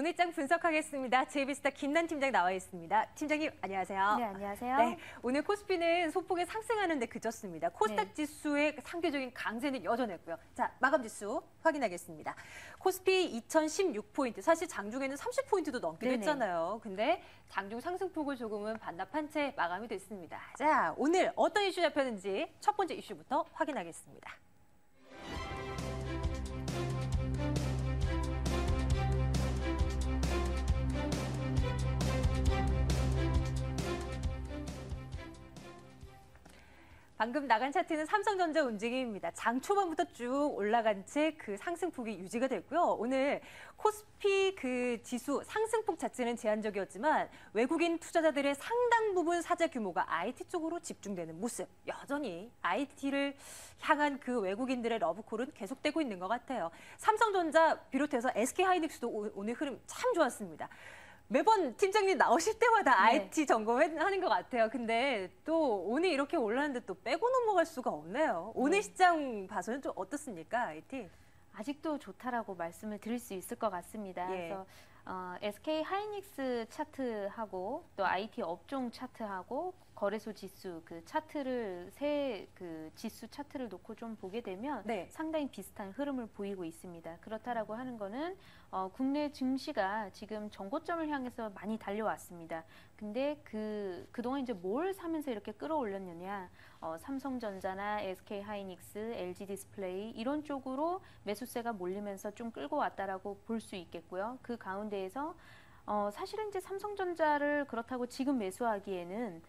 오늘 장 분석하겠습니다. JB스타 김난 팀장 나와 있습니다. 팀장님 안녕하세요. 네, 안녕하세요. 네, 오늘 코스피는 소폭의 상승하는 데 그쳤습니다. 코스닥 지수의 상대적인 강세는 여전했고요. 자, 마감 지수 확인하겠습니다. 코스피 2016포인트, 사실 장중에는 30포인트도 넘기도 했잖아요. 근데 장중 상승폭을 조금은 반납한 채 마감이 됐습니다. 자, 오늘 어떤 이슈 잡혔는지 첫 번째 이슈부터 확인하겠습니다. 방금 나간 차트는 삼성전자 움직임입니다. 장 초반부터 쭉 올라간 채 그 상승폭이 유지가 됐고요. 오늘 코스피 그 지수 상승폭 자체는 제한적이었지만 외국인 투자자들의 상당 부분 사재 규모가 IT 쪽으로 집중되는 모습. 여전히 IT를 향한 그 외국인들의 러브콜은 계속되고 있는 것 같아요. 삼성전자 비롯해서 SK하이닉스도 오늘 흐름 참 좋았습니다. 매번 팀장님 나오실 때마다 IT 점검하는 것 같아요. 근데 또 오늘 이렇게 올랐는데 또 빼고 넘어갈 수가 없네요. 오늘 시장 봐서는 좀 어떻습니까, IT? 아직도 좋다라고 말씀을 드릴 수 있을 것 같습니다. 그래서 SK 하이닉스 차트하고 또 IT 업종 차트하고 거래소 지수 그 차트를 그 지수 차트를 놓고 좀 보게 되면 상당히 비슷한 흐름을 보이고 있습니다. 그렇다라고 하는 거는 국내 증시가 지금 정고점을 향해서 많이 달려왔습니다. 근데 그동안 이제 뭘 사면서 이렇게 끌어올렸느냐? 삼성전자나 SK 하이닉스, LG 디스플레이 이런 쪽으로 매수세가 몰리면서 좀 끌고 왔다라고 볼 수 있겠고요. 그 가운데에서 사실은 이제 삼성전자를 그렇다고 지금 매수하기에는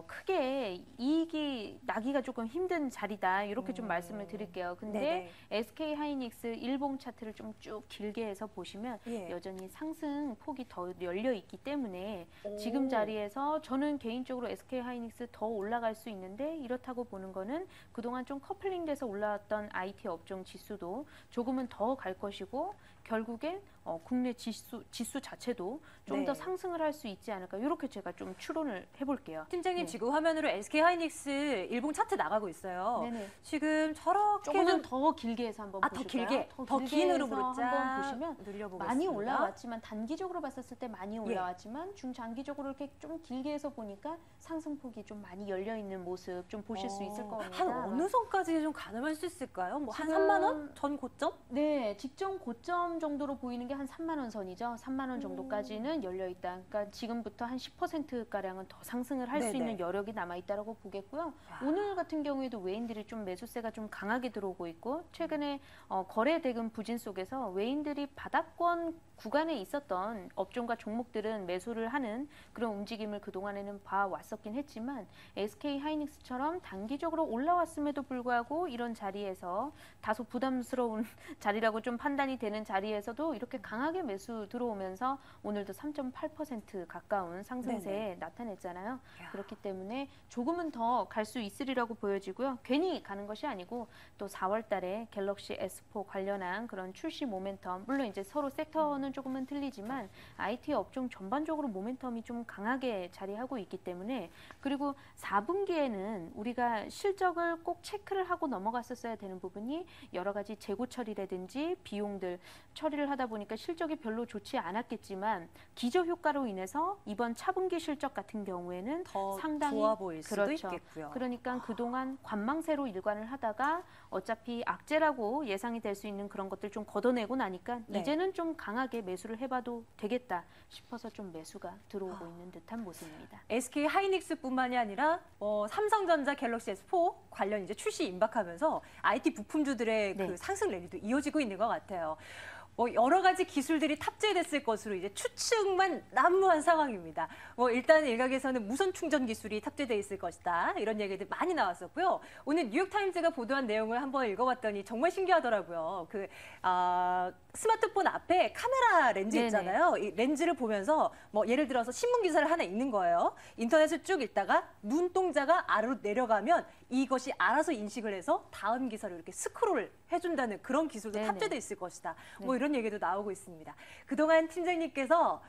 크게 이익이 나기가 조금 힘든 자리다 이렇게 좀 말씀을 드릴게요. 근데 SK 하이닉스 일봉 차트를 좀 쭉 길게 해서 보시면 여전히 상승 폭이 더 열려 있기 때문에 지금 자리에서 저는 개인적으로 SK 하이닉스 더 올라갈 수 있는데 이렇다고 보는 거는 그동안 좀 커플링돼서 올라왔던 IT 업종 지수도 조금은 더 갈 것이고 결국엔 국내 지수 자체도 좀 더 상승을 할 수 있지 않을까 이렇게 제가 좀 추론을 해볼게요. 팀장님 지금 화면으로 SK 하이닉스 일봉 차트 나가고 있어요. 지금 저렇게 조금은 더 길게 해서 한번 보실까요? 더 긴 흐름으로 한번 보시면 늘려보겠습니다. 많이 올라왔지만 단기적으로 봤었을 때 많이 올라왔지만 중장기적으로 이렇게 좀 길게 해서 보니까 상승폭이 좀 많이 열려 있는 모습 좀 보실 수 있을 겁니다. 한 어느 선까지 좀 가늠할 수 있을까요? 뭐 한 3만 원 전 고점? 네, 직전 고점 정도로 보이는 게 한 3만 원 선이죠. 3만 원 정도까지는 열려 있다. 그러니까 지금부터 한 10% 가량은 더 상승을 할 수 있는 여력이 남아 있다라고 보겠고요. 오늘 같은 경우에도 외인들이 좀 매수세가 좀 강하게 들어오고 있고 최근에 거래 대금 부진 속에서 외인들이 바닥권 구간에 있었던 업종과 종목들은 매수를 하는 그런 움직임을 그동안에는 봐왔었긴 했지만 SK 하이닉스처럼 단기적으로 올라왔음에도 불구하고 이런 자리에서 다소 부담스러운 자리라고 좀 판단이 되는 자리에서도 이렇게 강하게 매수 들어오면서 오늘도 3.8% 가까운 상승세 나타냈잖아요. 그렇기 때문에 조금은 더 갈 수 있으리라고 보여지고요. 괜히 가는 것이 아니고 또 4월 달에 갤럭시 S4 관련한 그런 출시 모멘텀, 물론 이제 서로 섹터는 조금은 틀리지만 IT 업종 전반적으로 모멘텀이 좀 강하게 자리하고 있기 때문에 그리고 4분기에는 우리가 실적을 꼭 체크를 하고 넘어갔었어야 되는 부분이 여러 가지 재고 처리라든지 비용들 처리를 하다 보니까 실적이 별로 좋지 않았겠지만 기저 효과로 인해서 이번 차분기 실적 같은 경우에는 더 상당히 좋아 보일 수도 있겠고요. 그러니까 그동안 관망세로 일관을 하다가 어차피 악재라고 예상이 될 수 있는 그런 것들 좀 걷어내고 나니까 이제는 좀 강하게 매수를 해봐도 되겠다 싶어서 좀 매수가 들어오고 있는 듯한 모습입니다. SK 하이닉스뿐만이 아니라 삼성전자 갤럭시 S4 관련 이제 출시 임박하면서 IT 부품주들의 그 상승 랠리도 이어지고 있는 것 같아요. 여러 가지 기술들이 탑재됐을 것으로 이제 추측만 난무한 상황입니다. 일단 일각에서는 무선 충전 기술이 탑재돼 있을 것이다. 이런 얘기들 많이 나왔었고요. 오늘 뉴욕타임즈가 보도한 내용을 한번 읽어봤더니 정말 신기하더라고요. 스마트폰 앞에 카메라 렌즈 있잖아요. 이 렌즈를 보면서 예를 들어서 신문 기사를 하나 읽는 거예요. 인터넷을 쭉 읽다가 눈동자가 아래로 내려가면 이것이 알아서 인식을 해서 다음 기사를 이렇게 스크롤 해준다는 그런 기술도 탑재돼 있을 것이다. 이런 얘기도 나오고 있습니다. 그동안 팀장님께서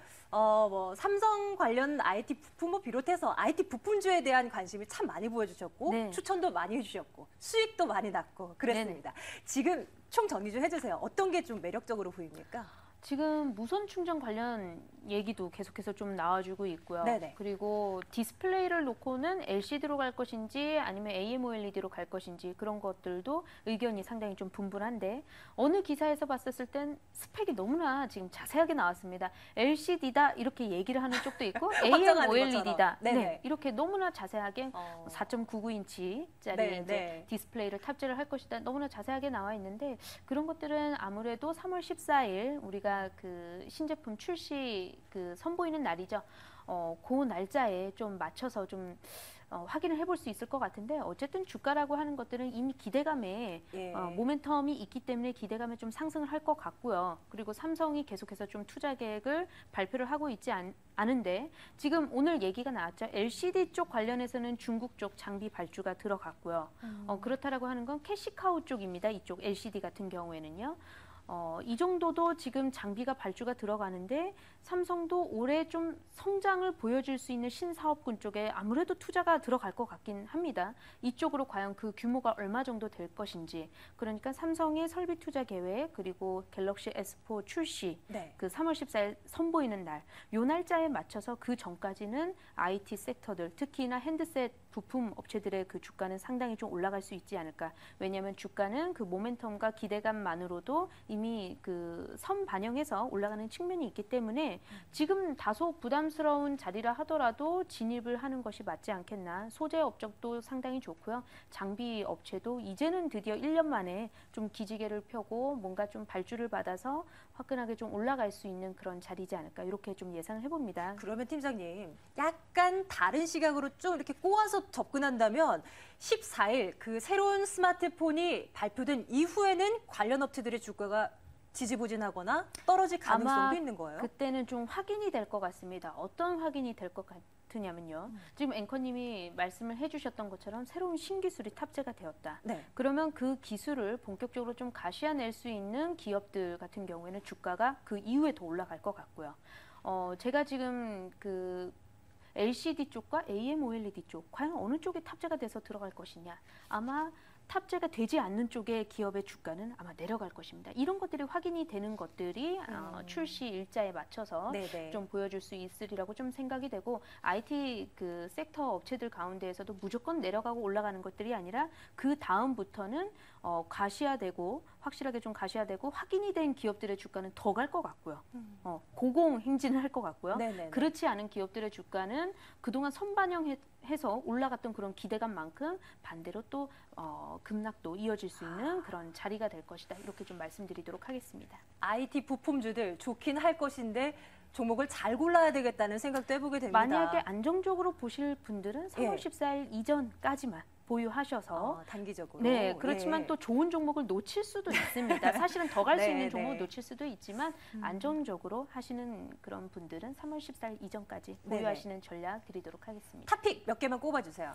삼성 관련 IT 부품을 비롯해서 IT 부품주에 대한 관심을 참 많이 보여주셨고 추천도 많이 해주셨고 수익도 많이 났고 그랬습니다. 지금 총 정리 좀 해주세요. 어떤 게 좀 매력적으로 보입니까? 지금 무선 충전 관련 얘기도 계속해서 좀 나와주고 있고요. 네네. 그리고 디스플레이를 놓고는 LCD로 갈 것인지 아니면 AMOLED로 갈 것인지 그런 것들도 의견이 상당히 좀 분분한데 어느 기사에서 봤었을 땐 스펙이 너무나 지금 자세하게 나왔습니다. LCD다 이렇게 얘기를 하는 쪽도 있고 AMOLED다 네, 이렇게 너무나 자세하게 4.99인치짜리 이제 디스플레이를 탑재를 할 것이다. 너무나 자세하게 나와 있는데 그런 것들은 아무래도 3월 14일 우리가 그 신제품 출시 그 선보이는 날이죠. 그 날짜에 좀 맞춰서 좀 확인을 해볼 수 있을 것 같은데 어쨌든 주가라고 하는 것들은 이미 기대감에 모멘텀이 있기 때문에 기대감에 좀 상승을 할 것 같고요. 그리고 삼성이 계속해서 좀 투자 계획을 발표를 하고 있지 않은데 지금 오늘 얘기가 나왔죠. LCD 쪽 관련해서는 중국 쪽 장비 발주가 들어갔고요. 그렇다라고 하는 건 캐시카우 쪽입니다. 이쪽 LCD 같은 경우에는요. 이 정도도 지금 장비가 발주가 들어가는데 삼성도 올해 좀 성장을 보여줄 수 있는 신사업군 쪽에 아무래도 투자가 들어갈 것 같긴 합니다. 이쪽으로 과연 그 규모가 얼마 정도 될 것인지 그러니까 삼성의 설비 투자 계획 그리고 갤럭시 S4 출시 그 3월 14일 선보이는 날 요 날짜에 맞춰서 그 전까지는 IT 섹터들 특히나 핸드셋 부품 업체들의 그 주가는 상당히 좀 올라갈 수 있지 않을까. 왜냐하면 주가는 그 모멘텀과 기대감만으로도 이미 그 선 반영해서 올라가는 측면이 있기 때문에 지금 다소 부담스러운 자리라 하더라도 진입을 하는 것이 맞지 않겠나. 소재 업적도 상당히 좋고요. 장비 업체도 이제는 드디어 1년 만에 좀 기지개를 펴고 뭔가 좀 발주를 받아서 화끈하게 좀 올라갈 수 있는 그런 자리지 않을까. 이렇게 좀 예상을 해봅니다. 그러면 팀장님 약간 다른 시각으로 좀 이렇게 꼬아서 접근한다면 14일 그 새로운 스마트폰이 발표된 이후에는 관련 업체들의 주가가 지지부진하거나 떨어질 가능성도 있는 거예요? 그때는 좀 확인이 될 것 같습니다. 어떤 확인이 될 것 같으냐면요. 지금 앵커님이 말씀을 해주셨던 것처럼 새로운 신기술이 탑재가 되었다. 그러면 그 기술을 본격적으로 좀 가시화낼 수 있는 기업들 같은 경우에는 주가가 그 이후에 더 올라갈 것 같고요. 제가 지금 그 LCD 쪽과 AMOLED 쪽 과연 어느 쪽에 탑재가 돼서 들어갈 것이냐. 아마 탑재가 되지 않는 쪽의 기업의 주가는 아마 내려갈 것입니다. 이런 것들이 확인이 되는 것들이 출시 일자에 맞춰서 좀 보여줄 수 있으리라고 좀 생각이 되고 IT 그 섹터 업체들 가운데에서도 무조건 내려가고 올라가는 것들이 아니라 그 다음부터는 가시화되고 확실하게 좀 가시화되고 확인이 된 기업들의 주가는 더 갈 것 같고요. 고공행진을 할 것 같고요. 그렇지 않은 기업들의 주가는 그동안 선반영해서 올라갔던 그런 기대감만큼 반대로 또 급락도 이어질 수 있는 그런 자리가 될 것이다. 이렇게 좀 말씀드리도록 하겠습니다. IT 부품주들 좋긴 할 것인데 종목을 잘 골라야 되겠다는 생각도 해보게 됩니다. 만약에 안정적으로 보실 분들은 3월 14일 이전까지만 보유하셔서 단기적으로. 네, 그렇지만 또 좋은 종목을 놓칠 수도 있습니다. 사실은 더 갈 수 있는 종목을 놓칠 수도 있지만 안정적으로 하시는 그런 분들은 3월 14일 이전까지 보유하시는 전략 드리도록 하겠습니다. 탑픽 몇 개만 꼽아주세요.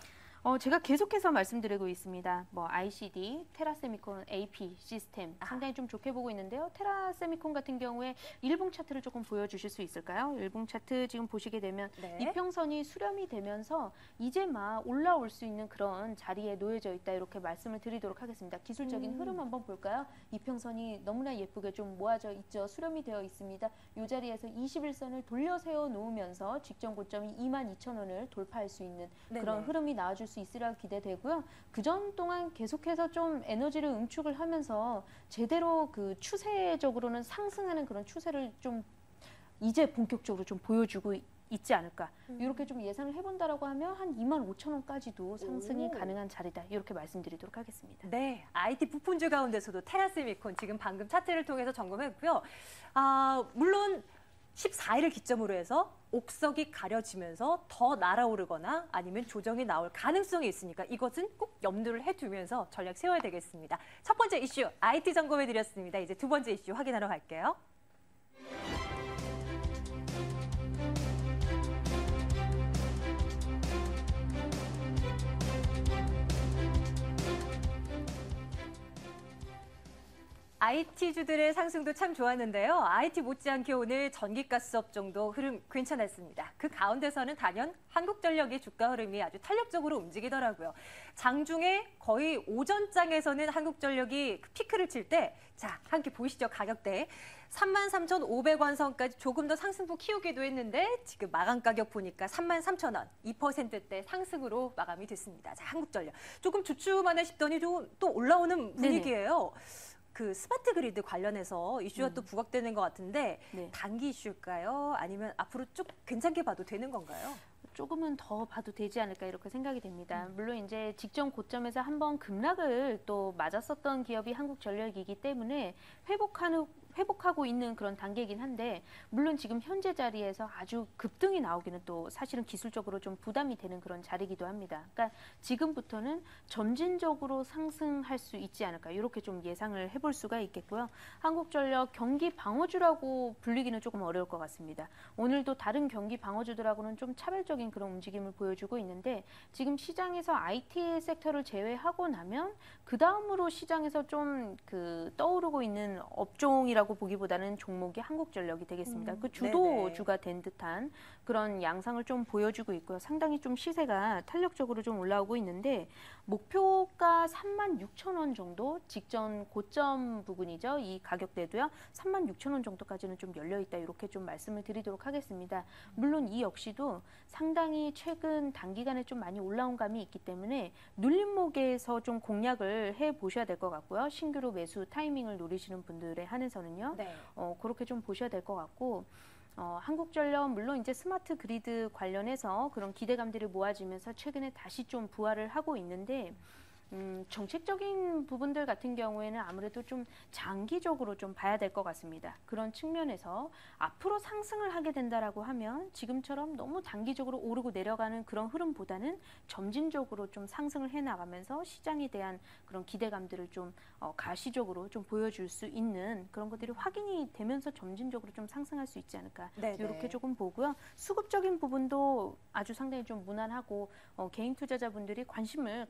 제가 계속해서 말씀드리고 있습니다. ICD, 테라세미콘, AP 시스템 상당히 좀 좋게 보고 있는데요. 테라세미콘 같은 경우에 일봉 차트를 조금 보여주실 수 있을까요? 일봉 차트 지금 보시게 되면 이평선이 수렴이 되면서 이제 막 올라올 수 있는 그런 자리에 놓여져 있다 이렇게 말씀을 드리도록 하겠습니다. 기술적인 흐름 한번 볼까요? 이평선이 너무나 예쁘게 좀 모아져 있죠. 수렴이 되어 있습니다. 이 자리에서 21선을 돌려 세워 놓으면서 직전 고점이 22,000원을 돌파할 수 있는 그런 흐름이 나와줄 수 있으리라 기대되고요. 그전 동안 계속해서 좀 에너지를 응축을 하면서 제대로 그 추세적으로는 상승하는 그런 추세를 좀 이제 본격적으로 좀 보여주고 있지 않을까. 이렇게 좀 예상을 해본다라고 하면 한 25,000원까지도 상승이 가능한 자리다. 이렇게 말씀드리도록 하겠습니다. 네, IT 부품주 가운데서도 테라세미콘 지금 방금 차트를 통해서 점검했고요. 물론 14일을 기점으로 해서 옥석이 가려지면서 더 날아오르거나 아니면 조정이 나올 가능성이 있으니까 이것은 꼭 염두를 해두면서 전략 세워야 되겠습니다. 첫 번째 이슈 IT 점검해드렸습니다. 이제 두 번째 이슈 확인하러 갈게요. IT주들의 상승도 참 좋았는데요. IT 못지않게 오늘 전기가스 업종도 흐름 괜찮았습니다. 그 가운데서는 단연 한국전력의 주가 흐름이 아주 탄력적으로 움직이더라고요. 장중에 거의 오전장에서는 한국전력이 피크를 칠 때, 자, 함께 보시죠. 가격대. 33,500원 선까지 조금 더 상승폭 키우기도 했는데 지금 마감 가격 보니까 33,000원, 2%대 상승으로 마감이 됐습니다. 자, 한국전력. 조금 주춤하네 싶더니 좀 또 올라오는 분위기예요. 그 스마트 그리드 관련해서 이슈가 또 부각되는 것 같은데 네. 단기 이슈일까요? 아니면 앞으로 쭉 괜찮게 봐도 되는 건가요? 조금은 더 봐도 되지 않을까 이렇게 생각이 됩니다. 물론 이제 직전 고점에서 한번 급락을 또 맞았었던 기업이 한국전력이기 때문에 회복하고 있는 그런 단계이긴 한데 물론 지금 현재 자리에서 아주 급등이 나오기는 또 사실은 기술적으로 좀 부담이 되는 그런 자리이기도 합니다. 그러니까 지금부터는 점진적으로 상승할 수 있지 않을까 이렇게 좀 예상을 해볼 수가 있겠고요. 한국전력 경기 방어주라고 불리기는 조금 어려울 것 같습니다. 오늘도 다른 경기 방어주들하고는 좀 차별적인 그런 움직임을 보여주고 있는데 지금 시장에서 IT 섹터를 제외하고 나면 그 다음으로 시장에서 좀 떠오르고 있는 업종이라고 보기보다는 종목이 한국전력이 되겠습니다. 그 주도주가 된 듯한 그런 양상을 좀 보여주고 있고요. 상당히 좀 시세가 탄력적으로 좀 올라오고 있는데 목표가 36,000원 정도 직전 고점 부분이죠. 이 가격대도요. 36,000원 정도까지는 좀 열려있다 이렇게 좀 말씀을 드리도록 하겠습니다. 물론 이 역시도 상당히 최근 단기간에 좀 많이 올라온 감이 있기 때문에 눌림목에서 좀 공략을 해보셔야 될 것 같고요. 신규로 매수 타이밍을 노리시는 분들에 한해서는요. 네. 그렇게 좀 보셔야 될 것 같고 한국전력 물론 이제 스마트 그리드 관련해서 그런 기대감들이 모아지면서 최근에 다시 좀 부활을 하고 있는데 정책적인 부분들 같은 경우에는 아무래도 좀 장기적으로 좀 봐야 될 것 같습니다. 그런 측면에서 앞으로 상승을 하게 된다라고 하면 지금처럼 너무 단기적으로 오르고 내려가는 그런 흐름보다는 점진적으로 좀 상승을 해나가면서 시장에 대한 그런 기대감들을 좀 가시적으로 좀 보여줄 수 있는 그런 것들이 확인이 되면서 점진적으로 좀 상승할 수 있지 않을까 이렇게 조금 보고요. 수급적인 부분도 아주 상당히 좀 무난하고 개인 투자자분들이 관심을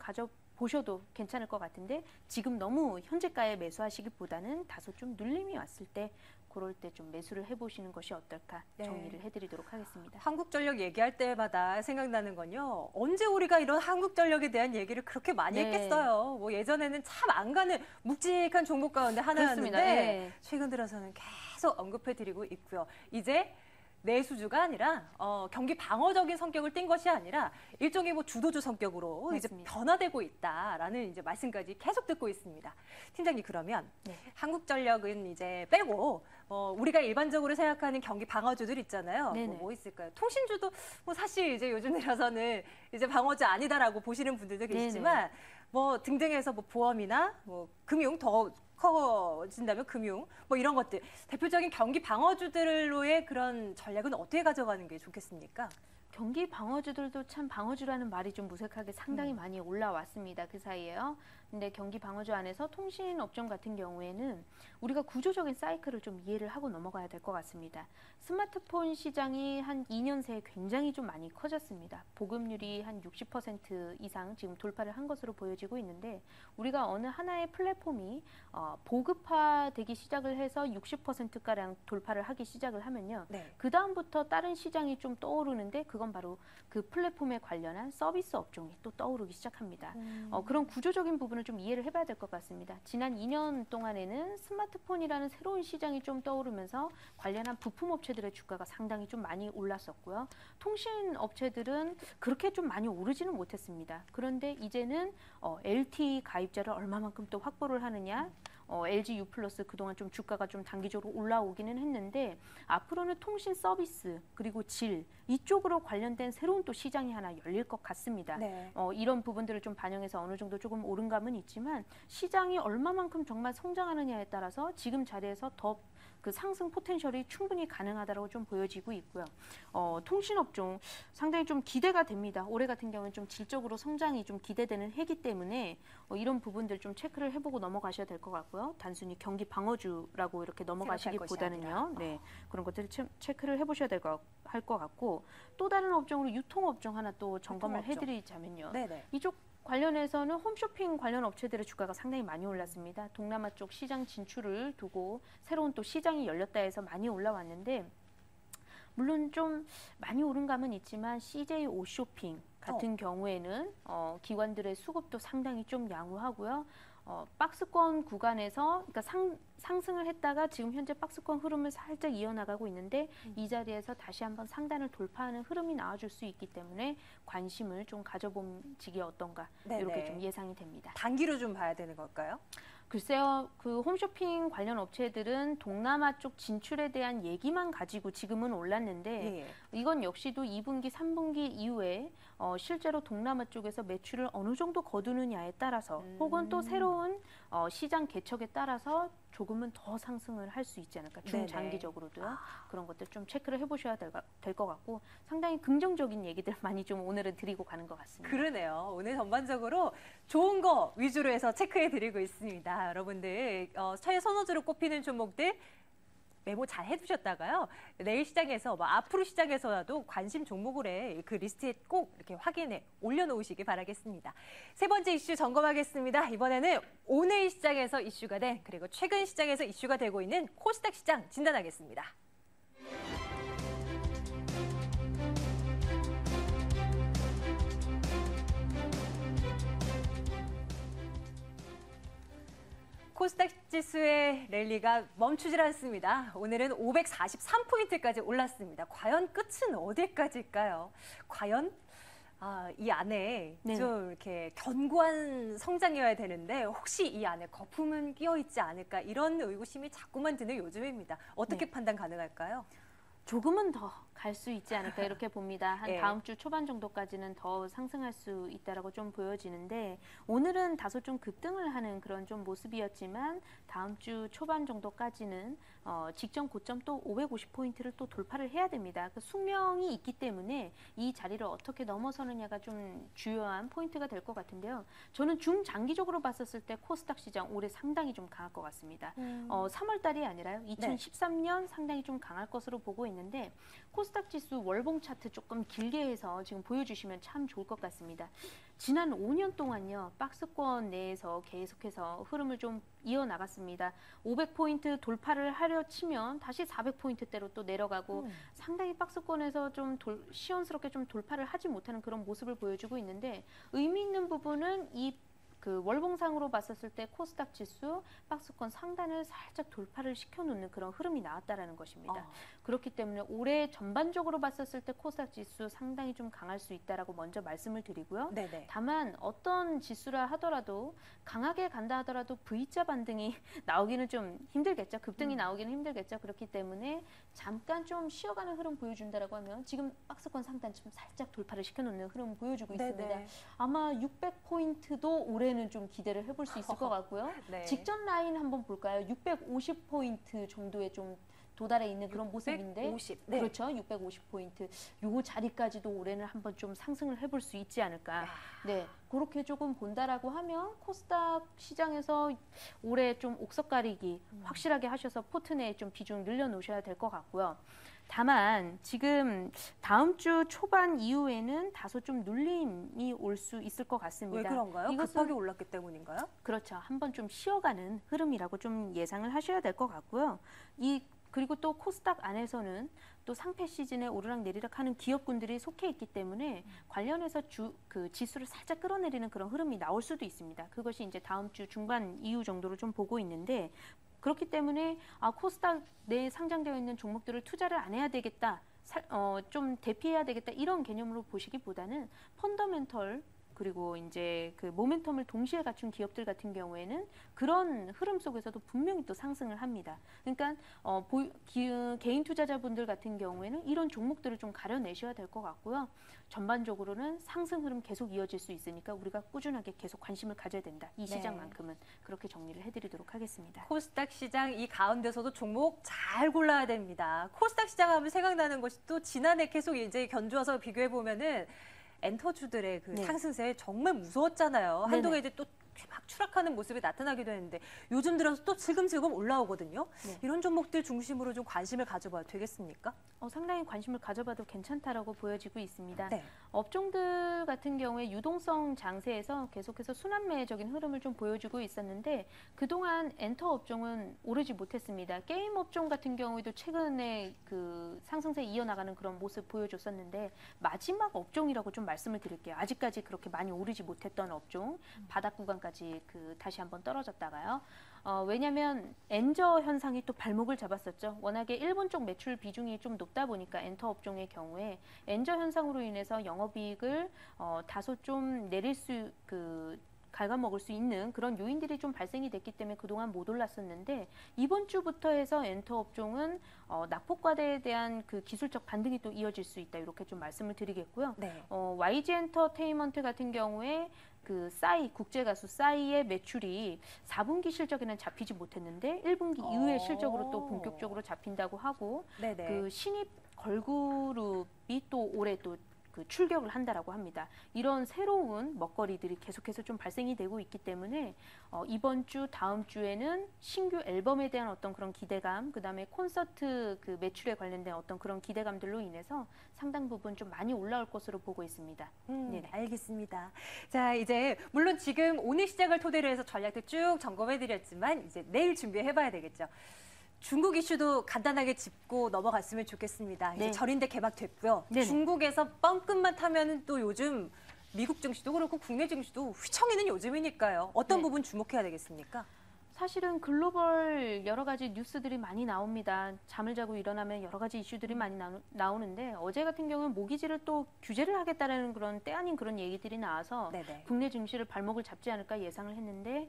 보셔도 괜찮을 것 같은데 지금 너무 현재가에 매수하시기보다는 다소 좀 눌림이 왔을 때 그럴 때 좀 매수를 해보시는 것이 어떨까 정리를 해드리도록 하겠습니다. 한국전력 얘기할 때마다 생각나는 건요. 언제 우리가 이런 한국전력에 대한 얘기를 그렇게 많이 했겠어요. 뭐 예전에는 참 안 가는 묵직한 종목 가운데 하나였는데 최근 들어서는 계속 언급해드리고 있고요. 이제 내수주가 아니라 경기 방어적인 성격을 띈 것이 아니라 일종의 뭐 주도주 성격으로 맞습니다. 이제 변화되고 있다라는 이제 말씀까지 계속 듣고 있습니다. 팀장님 그러면 한국전력은 이제 빼고 우리가 일반적으로 생각하는 경기 방어주들 있잖아요. 뭐 있을까요? 통신주도 뭐 사실 이제 요즘 들어서는 이제 방어주 아니다라고 보시는 분들도 계시지만 뭐 등등해서 뭐 보험이나 뭐 금융 더 커진다면 금융 뭐 이런 것들 대표적인 경기 방어주들로의 그런 전략은 어떻게 가져가는 게 좋겠습니까? 경기 방어주들도 참 방어주라는 말이 좀 무색하게 상당히 많이 올라왔습니다. 그 사이에요. 근데 경기 방어주 안에서 통신 업종 같은 경우에는 우리가 구조적인 사이클을 좀 이해를 하고 넘어가야 될 것 같습니다. 스마트폰 시장이 한 2년 새에 굉장히 좀 많이 커졌습니다. 보급률이 한 60% 이상 지금 돌파를 한 것으로 보여지고 있는데 우리가 어느 하나의 플랫폼이 보급화되기 시작을 해서 60%가량 돌파를 하기 시작을 하면요. 그 다음부터 다른 시장이 좀 떠오르는데 그건 바로 그 플랫폼에 관련한 서비스 업종이 또 떠오르기 시작합니다. 그런 구조적인 부분을 좀 이해를 해봐야 될 것 같습니다. 지난 2년 동안에는 스마트폰이라는 새로운 시장이 좀 떠오르면서 관련한 부품 업체들의 주가가 상당히 좀 많이 올랐었고요. 통신 업체들은 그렇게 좀 많이 오르지는 못했습니다. 그런데 이제는 LTE 가입자를 얼마만큼 또 확보를 하느냐 LG U 플러스 그동안 좀 주가가 좀 단기적으로 올라오기는 했는데 앞으로는 통신 서비스 그리고 질 이쪽으로 관련된 새로운 또 시장이 하나 열릴 것 같습니다. 이런 부분들을 좀 반영해서 어느 정도 조금 오른 감은 있지만 시장이 얼마만큼 정말 성장하느냐에 따라서 지금 자리에서 더 그 상승 포텐셜이 충분히 가능하다고 좀 보여지고 있고요. 통신업종 상당히 좀 기대가 됩니다. 올해 같은 경우는 좀 질적으로 성장이 좀 기대되는 해기 때문에 이런 부분들 좀 체크를 해보고 넘어가셔야 될 것 같고요. 단순히 경기 방어주라고 이렇게 넘어가시기보다는요. 그런 것들을 체크를 해보셔야 될 것 같고 또 다른 업종으로 유통업종 하나 또 점검을 해드리자면요. 이쪽 관련해서는 홈쇼핑 관련 업체들의 주가가 상당히 많이 올랐습니다. 동남아 쪽 시장 진출을 두고 새로운 또 시장이 열렸다 해서 많이 올라왔는데 물론 좀 많이 오른 감은 있지만 CJ 오쇼핑 같은 경우에는 기관들의 수급도 상당히 좀 양호하고요. 박스권 구간에서 그러니까 상승을 했다가 지금 현재 박스권 흐름을 살짝 이어나가고 있는데 이 자리에서 다시 한번 상단을 돌파하는 흐름이 나와줄 수 있기 때문에 관심을 좀 가져봄직이 어떤가 네네. 이렇게 좀 예상이 됩니다. 단기로 좀 봐야 되는 걸까요? 글쎄요, 그 홈쇼핑 관련 업체들은 동남아 쪽 진출에 대한 얘기만 가지고 지금은 올랐는데 이건 역시도 2분기, 3분기 이후에 실제로 동남아 쪽에서 매출을 어느 정도 거두느냐에 따라서 혹은 또 새로운 시장 개척에 따라서 조금은 더 상승을 할 수 있지 않을까. 중장기적으로도요. 그런 것들 좀 체크를 해보셔야 될 것 같고 상당히 긍정적인 얘기들 많이 좀 오늘은 드리고 가는 것 같습니다. 그러네요. 오늘 전반적으로 좋은 거 위주로 해서 체크해드리고 있습니다. 여러분들 최선호주로 꼽히는 종목들 메모 잘 해두셨다가요. 내일 시장에서 앞으로 시장에서라도 관심 종목으로 그 리스트에 꼭 이렇게 확인해 올려놓으시기 바라겠습니다. 세 번째 이슈 점검하겠습니다. 이번에는 오늘 시장에서 이슈가 된 그리고 최근 시장에서 이슈가 되고 있는 코스닥 시장 진단하겠습니다. 코스닥 지수의 랠리가 멈추질 않습니다. 오늘은 543포인트까지 올랐습니다. 과연 끝은 어디까지일까요? 과연 이 안에 좀 이렇게 견고한 성장이어야 되는데 혹시 이 안에 거품은 끼어 있지 않을까 이런 의구심이 자꾸만 드는 요즘입니다. 어떻게 판단 가능할까요? 조금은 더 갈 수 있지 않을까 이렇게 봅니다. 한 다음 주 초반 정도까지는 더 상승할 수 있다라고 좀 보여지는데 오늘은 다소 좀 급등을 하는 그런 좀 모습이었지만 다음 주 초반 정도까지는 직전 고점 또 550포인트를 또 돌파를 해야 됩니다. 그 숙명이 있기 때문에 이 자리를 어떻게 넘어서느냐가 좀 주요한 포인트가 될 것 같은데요. 저는 중장기적으로 봤었을 때 코스닥 시장 올해 상당히 좀 강할 것 같습니다. 3월 달이 아니라요. 2013년 상당히 좀 강할 것으로 보고 있는데 코스닥 지수 월봉 차트 조금 길게 해서 지금 보여주시면 참 좋을 것 같습니다. 지난 5년 동안요. 박스권 내에서 계속해서 흐름을 좀 이어나갔습니다. 500포인트 돌파를 하려 치면 다시 400포인트대로 또 내려가고 상당히 박스권에서 좀 시원스럽게 좀 돌파를 하지 못하는 그런 모습을 보여주고 있는데 의미 있는 부분은 그 월봉상으로 봤었을 때 코스닥 지수 박스권 상단을 살짝 돌파를 시켜놓는 그런 흐름이 나왔다라는 것입니다. 그렇기 때문에 올해 전반적으로 봤었을 때 코스닥 지수 상당히 좀 강할 수 있다라고 먼저 말씀을 드리고요. 다만 어떤 지수라 하더라도 강하게 간다 하더라도 V자 반등이 나오기는 좀 힘들겠죠. 급등이 나오기는 힘들겠죠. 그렇기 때문에 잠깐 좀 쉬어가는 흐름 보여준다라고 하면 지금 박스권 상단 좀 살짝 돌파를 시켜놓는 흐름 보여주고 있습니다. 아마 600포인트도 올해는 좀 기대를 해볼 수 있을 것 같고요. 직전 라인 한번 볼까요? 650포인트 정도의 좀 도달해 있는 그런 모습인데 그렇죠. 650포인트. 요 자리까지도 올해는 한번 좀 상승을 해볼 수 있지 않을까. 그렇게 조금 본다라고 하면 코스닥 시장에서 올해 좀 옥석 가리기 확실하게 하셔서 포트 내에 좀 비중 늘려놓으셔야 될 것 같고요. 다만 지금 다음 주 초반 이후에는 다소 좀 눌림이 올 수 있을 것 같습니다. 왜 그런가요? 급하게 올랐기 때문인가요? 그렇죠. 한번 좀 쉬어가는 흐름이라고 좀 예상을 하셔야 될 것 같고요. 그리고 또 코스닥 안에서는 또 상패 시즌에 오르락 내리락 하는 기업군들이 속해 있기 때문에 관련해서 그 지수를 살짝 끌어내리는 그런 흐름이 나올 수도 있습니다. 그것이 이제 다음 주 중반 이후 정도로 좀 보고 있는데 그렇기 때문에 코스닥 내에 상장되어 있는 종목들을 투자를 안 해야 되겠다, 좀 대피해야 되겠다 이런 개념으로 보시기보다는 펀더멘털 그리고 이제 그 모멘텀을 동시에 갖춘 기업들 같은 경우에는 그런 흐름 속에서도 분명히 또 상승을 합니다. 그러니까 개인 투자자분들 같은 경우에는 이런 종목들을 좀 가려내셔야 될 것 같고요. 전반적으로는 상승 흐름 계속 이어질 수 있으니까 우리가 꾸준하게 계속 관심을 가져야 된다. 이 시장만큼은 그렇게 정리를 해드리도록 하겠습니다. 코스닥 시장 이 가운데서도 종목 잘 골라야 됩니다. 코스닥 시장 하면 생각나는 것이 또 지난해 계속 이제 견주어서 비교해 보면은 엔터주들의 그 상승세 정말 무서웠잖아요. 한동안 이제 또 막 추락하는 모습이 나타나기도 했는데 요즘 들어서 또 슬금슬금 올라오거든요. 네. 이런 종목들 중심으로 좀 관심을 가져봐도 되겠습니까? 상당히 관심을 가져봐도 괜찮다라고 보여지고 있습니다. 네. 업종들 같은 경우에 유동성 장세에서 계속해서 순환매적인 흐름을 좀 보여주고 있었는데 그동안 엔터 업종은 오르지 못했습니다. 게임 업종 같은 경우에도 최근에 그 상승세 이어나가는 그런 모습 보여줬었는데 마지막 업종이라고 좀 말씀을 드릴게요. 아직까지 그렇게 많이 오르지 못했던 업종, 바닥 구간까지 다시 한번 떨어졌다가요. 왜냐하면 엔저 현상이 또 발목을 잡았었죠. 워낙에 일본 쪽 매출 비중이 좀 높다 보니까 엔터 업종의 경우에 엔저 현상으로 인해서 영업이익을 다소 좀 내릴 갉아먹을 수 있는 그런 요인들이 좀 발생이 됐기 때문에 그동안 못 올랐었는데 이번 주부터 해서 엔터 업종은 낙폭과대에 대한 그 기술적 반등이 또 이어질 수 있다 이렇게 좀 말씀을 드리겠고요. 네. YG 엔터테인먼트 같은 경우에 그 싸이 국제 가수 싸이의 매출이 4분기 실적에는 잡히지 못했는데 1분기 이후의 실적으로 또 본격적으로 잡힌다고 하고 네네. 그 신입 걸그룹이 또 올해 또 그 출격을 한다라고 합니다. 이런 새로운 먹거리들이 계속해서 좀 발생이 되고 있기 때문에 이번 주 다음 주에는 신규 앨범에 대한 어떤 그런 기대감, 그다음에 콘서트 그 매출에 관련된 어떤 그런 기대감들로 인해서 상당 부분 좀 많이 올라올 것으로 보고 있습니다. 네네. 알겠습니다. 자, 이제 물론 지금 오늘 시작을 토대로 해서 전략들 쭉 점검해드렸지만 이제 내일 준비해봐야 되겠죠. 중국 이슈도 간단하게 짚고 넘어갔으면 좋겠습니다. 이제 네. 절인대 개막됐고요. 네네. 중국에서 뻥끗만 타면은 또 요즘 미국 증시도 그렇고 국내 증시도 휘청이는 요즘이니까요. 어떤 네. 부분 주목해야 되겠습니까? 사실은 글로벌 여러 가지 뉴스들이 많이 나옵니다. 잠을 자고 일어나면 여러 가지 이슈들이 많이 나오는데 어제 같은 경우는 모기지를 또 규제를 하겠다라는 그런 때 아닌 그런 얘기들이 나와서 네네. 국내 증시를 발목을 잡지 않을까 예상을 했는데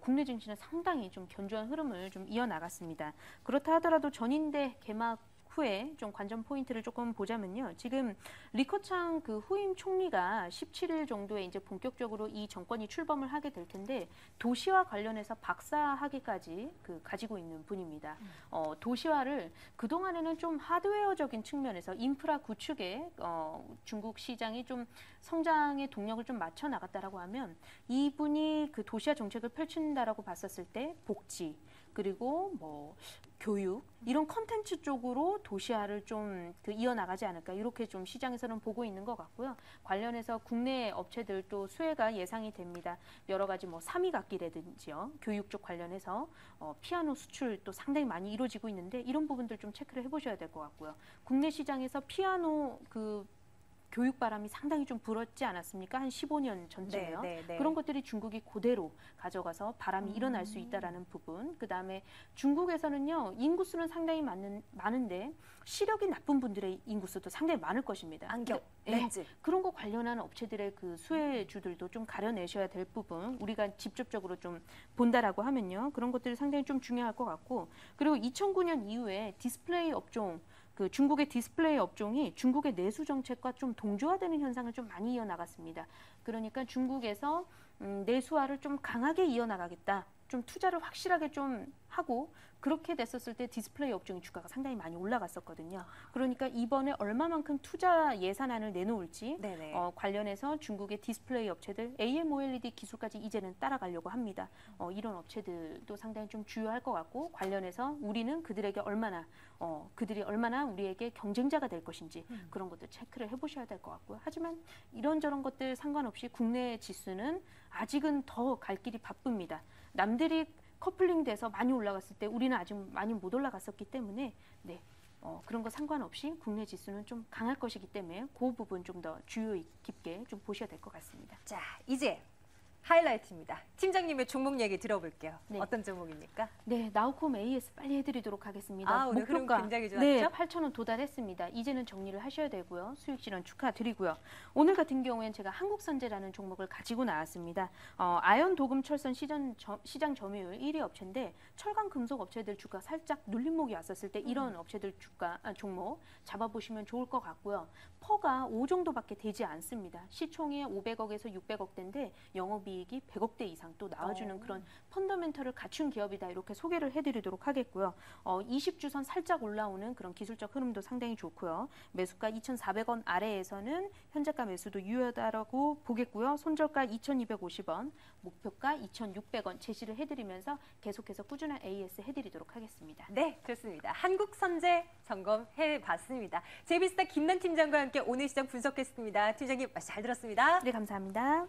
국내 증시는 상당히 좀 견조한 흐름을 좀 이어나갔습니다. 그렇다 하더라도 전인대 개막 후에 좀 관전 포인트를 조금 보자면요. 지금 리커창 그 후임 총리가 17일 정도에 이제 본격적으로 이 정권이 출범을 하게 될 텐데 도시화 관련해서 박사학위까지 가지고 있는 분입니다. 도시화를 그동안에는 좀 하드웨어적인 측면에서 인프라 구축에 중국 시장이 좀 성장의 동력을 좀 맞춰 나갔다라고 하면 이분이 그 도시화 정책을 펼친다라고 봤었을 때 복지 그리고 뭐 교육 이런 컨텐츠 쪽으로 도시화를 좀 이어나가지 않을까 이렇게 좀 시장에서는 보고 있는 것 같고요. 관련해서 국내 업체들도 수혜가 예상이 됩니다. 여러 가지 뭐 삼위각기라든지요. 교육 쪽 관련해서 피아노 수출도 상당히 많이 이루어지고 있는데 이런 부분들 좀 체크를 해보셔야 될 것 같고요. 국내 시장에서 피아노 교육 바람이 상당히 좀 불었지 않았습니까? 한 15년 전쯤에요. 네. 그런 것들이 중국이 그대로 가져가서 바람이 일어날 수 있다라는 부분. 그다음에 중국에서는요. 인구수는 상당히 많은데 시력이 나쁜 분들의 인구수도 상당히 많을 것입니다. 안경, 근데, 렌즈. 그런 거 관련한 업체들의 그 수혜주들도 좀 가려내셔야 될 부분. 우리가 직접적으로 좀 본다라고 하면요. 그런 것들이 상당히 좀 중요할 것 같고. 그리고 2009년 이후에 디스플레이 업종 중국의 디스플레이 업종이 중국의 내수 정책과 좀 동조화되는 현상을 좀 많이 이어나갔습니다. 그러니까 중국에서 내수화를 좀 강하게 이어나가겠다. 좀 투자를 확실하게 좀 하고 그렇게 됐었을 때 디스플레이 업종의 주가가 상당히 많이 올라갔었거든요. 그러니까 이번에 얼마만큼 투자 예산안을 내놓을지 관련해서 중국의 디스플레이 업체들 AMOLED 기술까지 이제는 따라가려고 합니다. 이런 업체들도 상당히 좀 주요할 것 같고 관련해서 우리는 그들에게 그들이 얼마나 우리에게 경쟁자가 될 것인지 그런 것들 체크를 해보셔야 될 것 같고요. 하지만 이런저런 것들 상관없이 국내 지수는 아직은 더 갈 길이 바쁩니다. 남들이 커플링 돼서 많이 올라갔을 때 우리는 아직 많이 못 올라갔었기 때문에 그런 거 상관없이 국내 지수는 좀 강할 것이기 때문에 그 부분 좀 더 주의 깊게 좀 보셔야 될 것 같습니다. 자, 이제 하이라이트입니다. 팀장님의 종목 얘기 들어볼게요. 네. 어떤 종목입니까? 네, 나우콤 AS 빨리 해드리도록 하겠습니다. 오늘 흐름 굉장히 좋았죠? 네, 8,000원 도달했습니다. 이제는 정리를 하셔야 되고요. 수익 실현 축하드리고요. 오늘 같은 경우에는 제가 한국선제라는 종목을 가지고 나왔습니다. 아연 도금 철선 시장 점유율 1위 업체인데 철강 금속 업체들 주가 살짝 눌림목이 왔었을 때 이런 업체들 종목 잡아보시면 좋을 것 같고요. 퍼가 5 정도밖에 되지 않습니다. 시총이 500억에서 600억대인데 영업이 순이익이 100억대 이상 또 나와주는 그런 펀더멘털을 갖춘 기업이다. 이렇게 소개를 해드리도록 하겠고요. 20주선 살짝 올라오는 그런 기술적 흐름도 상당히 좋고요. 매수가 2,400원 아래에서는 현재가 매수도 유효하다라고 보겠고요. 손절가 2,250원, 목표가 2,600원 제시를 해드리면서 계속해서 꾸준한 AS 해드리도록 하겠습니다. 네, 좋습니다. 한국선제 점검해봤습니다. 제비스타 김난 팀장과 함께 오늘 시장 분석했습니다. 팀장님 말씀 잘 들었습니다. 네, 감사합니다.